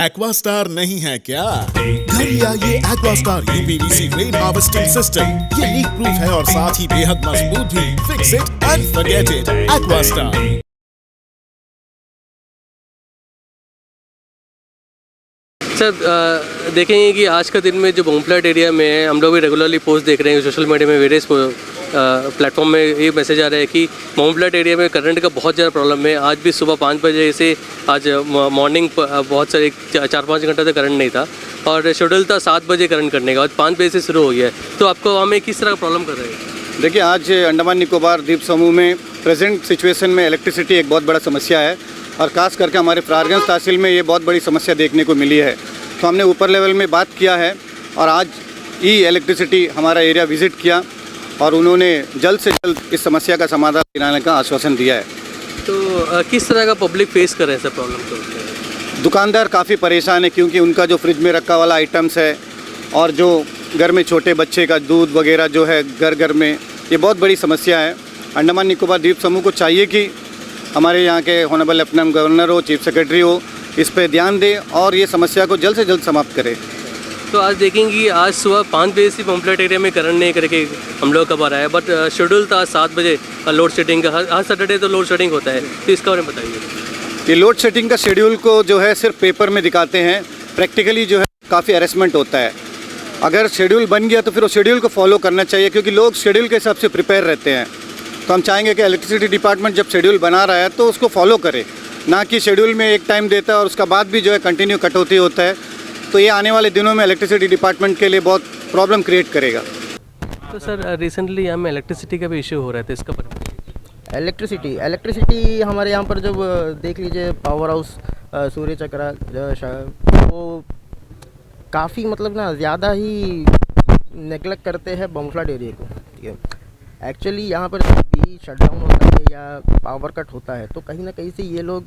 Aquastar नहीं है क्या? घर ले आइए Aquastar UPVC rain harvesting system. ये लीक प्रूफ है और साथ ही बेहद मजबूत भी। Fix it and forget it. Aquastar. Sir देखेंगे कि आज का दिन में जो बॉम्बफ्लैट एरिया में है, हम लोग भी रेगुलरली पोस्ट देख रहे हैं सोशल मीडिया में, वेरियस प्लेटफॉर्म में ये मैसेज आ रहा है कि बॉम्बफ्लैट एरिया में करंट का बहुत ज़्यादा प्रॉब्लम है। आज भी सुबह 5 बजे से आज मॉर्निंग बहुत सारे 4-5 घंटे तक करंट नहीं था और शेड्यूल था 7 बजे करंट करने का, और 5 बजे से शुरू हो गया है। तो आपको हमें किस तरह का प्रॉब्लम कर रहे हैं? देखिए, आज अंडमान निकोबार द्वीप समूह में प्रेजेंट सिचुएशन में इलेक्ट्रिसिटी एक बहुत बड़ा समस्या है और ख़ास करके हमारे फरारगंज तहसील में ये बहुत बड़ी समस्या देखने को मिली है। तो हमने ऊपर लेवल में बात किया है और आज ई इलेक्ट्रिसिटी हमारा एरिया विज़िट किया और उन्होंने जल्द से जल्द इस समस्या का समाधान दिलाने का आश्वासन दिया है। तो किस तरह का पब्लिक फेस कर रहे हैं सर प्रॉब्लम को? दुकानदार काफ़ी परेशान है क्योंकि उनका जो फ्रिज में रखा वाला आइटम्स है और जो घर में छोटे बच्चे का दूध वगैरह जो है घर घर में, ये बहुत बड़ी समस्या है। अंडमान निकोबार द्वीप समूह को चाहिए कि हमारे यहाँ के ऑनरेबल लेफ्टिनेंट गवर्नर हो, चीफ सेक्रेटरी हो, इस पे ध्यान दे और ये समस्या को जल्द से जल्द समाप्त करे। तो आज देखेंगे कि आज सुबह 5 बजे से बॉम्बफ्लैट एरिया में करंट नहीं करके हम लोग कब आ रहा है, बट शेड्यूल था 7 बजे लोड शेडिंग का। हर सैटरडे तो लोड शेडिंग होता है, तो इसका बारे में बताइए। ये लोड शेडिंग का शेड्यूल को जो है सिर्फ पेपर में दिखाते हैं, प्रैक्टिकली जो है काफ़ी हैरेसमेंट होता है। अगर शेड्यूल बन गया तो फिर उस शेड्यूल को फॉलो करना चाहिए क्योंकि लोग शेड्यूल के हिसाब से प्रिपेयर रहते हैं। तो हम चाहेंगे कि इलेक्ट्रिसिटी डिपार्टमेंट जब शेड्यूल बना रहा है तो उसको फॉलो करे, ना कि शेड्यूल में एक टाइम देता है और उसका बाद भी जो है कंटिन्यू कटौती होता है। तो ये आने वाले दिनों में इलेक्ट्रिसिटी डिपार्टमेंट के लिए बहुत प्रॉब्लम क्रिएट करेगा। तो सर रिसेंटली यहाँ में इलेक्ट्रिसिटी का भी इशू हो रहा था, इसका पता? इलेक्ट्रिसिटी हमारे यहाँ पर जब देख लीजिए पावर हाउस सूर्य चक्रा वो काफ़ी मतलब ना ज़्यादा ही नेगलेक्ट करते हैं बॉम्बफ्लैट एरिया को। ठीक है, एक्चुअली यहाँ पर जब भी शटडाउन होता है या पावर कट होता है तो कहीं ना कहीं से ये लोग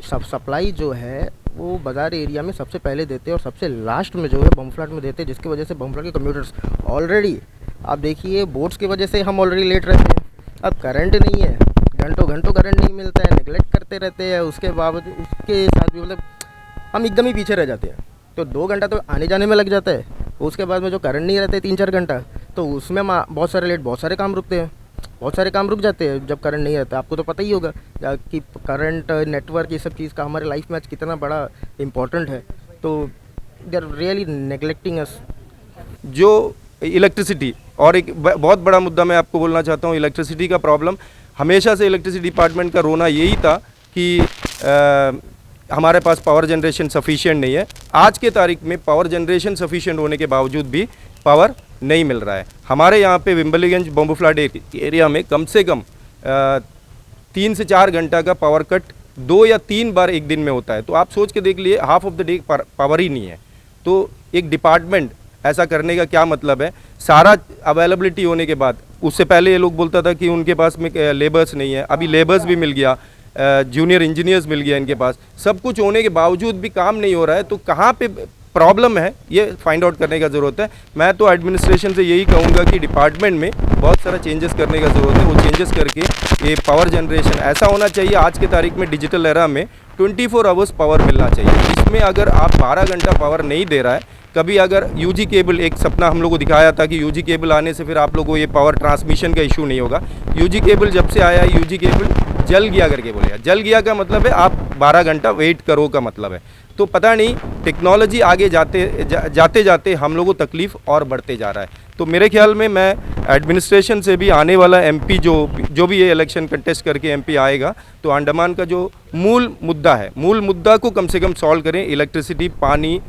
सप्लाई जो है वो बाज़ार एरिया में सबसे पहले देते हैं और सबसे लास्ट में जो है बॉम्बफ्लैट में देते हैं, जिसकी वजह से बॉम्बफ्लैट के कम्यूटर्स ऑलरेडी आप देखिए बोर्ड्स की वजह से हम ऑलरेडी लेट रहते हैं। अब करंट नहीं है, घंटों घंटों करंट नहीं मिलता है, नेगलेक्ट करते रहते हैं, उसके बावजूद उसके साथ भी मतलब हम एकदम ही पीछे रह जाते हैं। तो 2 घंटा तो आने जाने में लग जाता है, उसके बाद में जो करंट नहीं रहते 3-4 घंटा, तो उसमें बहुत सारे काम रुकते हैं, बहुत सारे काम रुक जाते हैं जब करंट नहीं रहता। आपको तो पता ही होगा कि करंट नेटवर्क ये सब चीज़ का हमारे लाइफ में आज कितना बड़ा इम्पोर्टेंट है। तो दे आर रियली नेगलेक्टिंग अस। जो इलेक्ट्रिसिटी और एक बहुत बड़ा मुद्दा मैं आपको बोलना चाहता हूँ, इलेक्ट्रिसिटी का प्रॉब्लम हमेशा से इलेक्ट्रिसिटी डिपार्टमेंट का रोना यही था कि हमारे पास पावर जनरेशन सफिशिएंट नहीं है। आज के तारीख में पावर जनरेशन सफिशिएंट होने के बावजूद भी पावर नहीं मिल रहा है। हमारे यहाँ पे विम्बलीगंज बॉम्बफ्लैट एरिया में कम से कम 3 से 4 घंटा का पावर कट 2 या 3 बार एक दिन में होता है। तो आप सोच के देख लिए, half of the day power ही नहीं है। तो एक डिपार्टमेंट ऐसा करने का क्या मतलब है? सारा अवेलेबिलिटी होने के बाद, उससे पहले ये लोग बोलता था कि उनके पास में लेबर्स नहीं है, अभी लेबर्स भी मिल गया, जूनियर इंजीनियर्स मिल गया इनके पास, सब कुछ होने के बावजूद भी काम नहीं हो रहा है। तो कहाँ पे प्रॉब्लम है ये फाइंड आउट करने का ज़रूरत है। मैं तो एडमिनिस्ट्रेशन से यही कहूँगा कि डिपार्टमेंट में बहुत सारा चेंजेस करने का ज़रूरत है। वो चेंजेस करके ये पावर जनरेशन ऐसा होना चाहिए, आज के तारीख में डिजिटल एरा में 24 आवर्स पावर मिलना चाहिए। इसमें अगर आप 12 घंटा पावर नहीं दे रहा है, कभी अगर यूजी केबल, एक सपना हम लोग को दिखाया था कि यूजी केबल आने से फिर आप लोगों को ये पावर ट्रांसमिशन का इशू नहीं होगा। यूजी केबल जब से आया, यूजी केबल जल गया करके बोलेगा। जल गया का मतलब है आप 12 घंटा वेट करो का मतलब है। तो पता नहीं टेक्नोलॉजी आगे जाते जाते हम लोगों को तकलीफ़ और बढ़ते जा रहा है। तो मेरे ख्याल में मैं एडमिनिस्ट्रेशन से भी आने वाला एमपी जो भी ये इलेक्शन कंटेस्ट करके एमपी आएगा, तो अंडमान का जो मूल मुद्दा है, मूल मुद्दा को कम से कम सॉल्व करें। इलेक्ट्रिसिटी, पानी,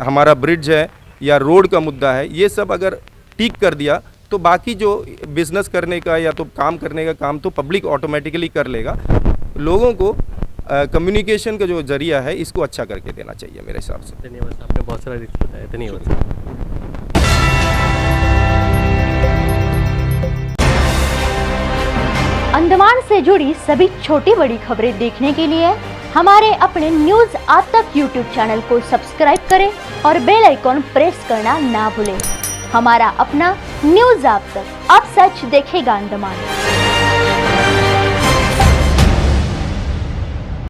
हमारा ब्रिज है या रोड का मुद्दा है, ये सब अगर ठीक कर दिया तो बाकी जो बिज़नेस करने का या तो काम करने का काम तो पब्लिक ऑटोमेटिकली कर लेगा। लोगों को कम्युनिकेशन का जो जरिया है इसको अच्छा करके देना चाहिए मेरे हिसाब से। धन्यवाद, आपने बहुत सारा रिस्क बताया, धन्यवाद। अंडमान से जुड़ी सभी छोटी बड़ी खबरें देखने के लिए हमारे अपने न्यूज आज तक यूट्यूब चैनल को सब्सक्राइब करें और बेल आइकॉन प्रेस करना ना भूलें। हमारा अपना न्यूज आज तक, अब सच देखेगा अंडमान।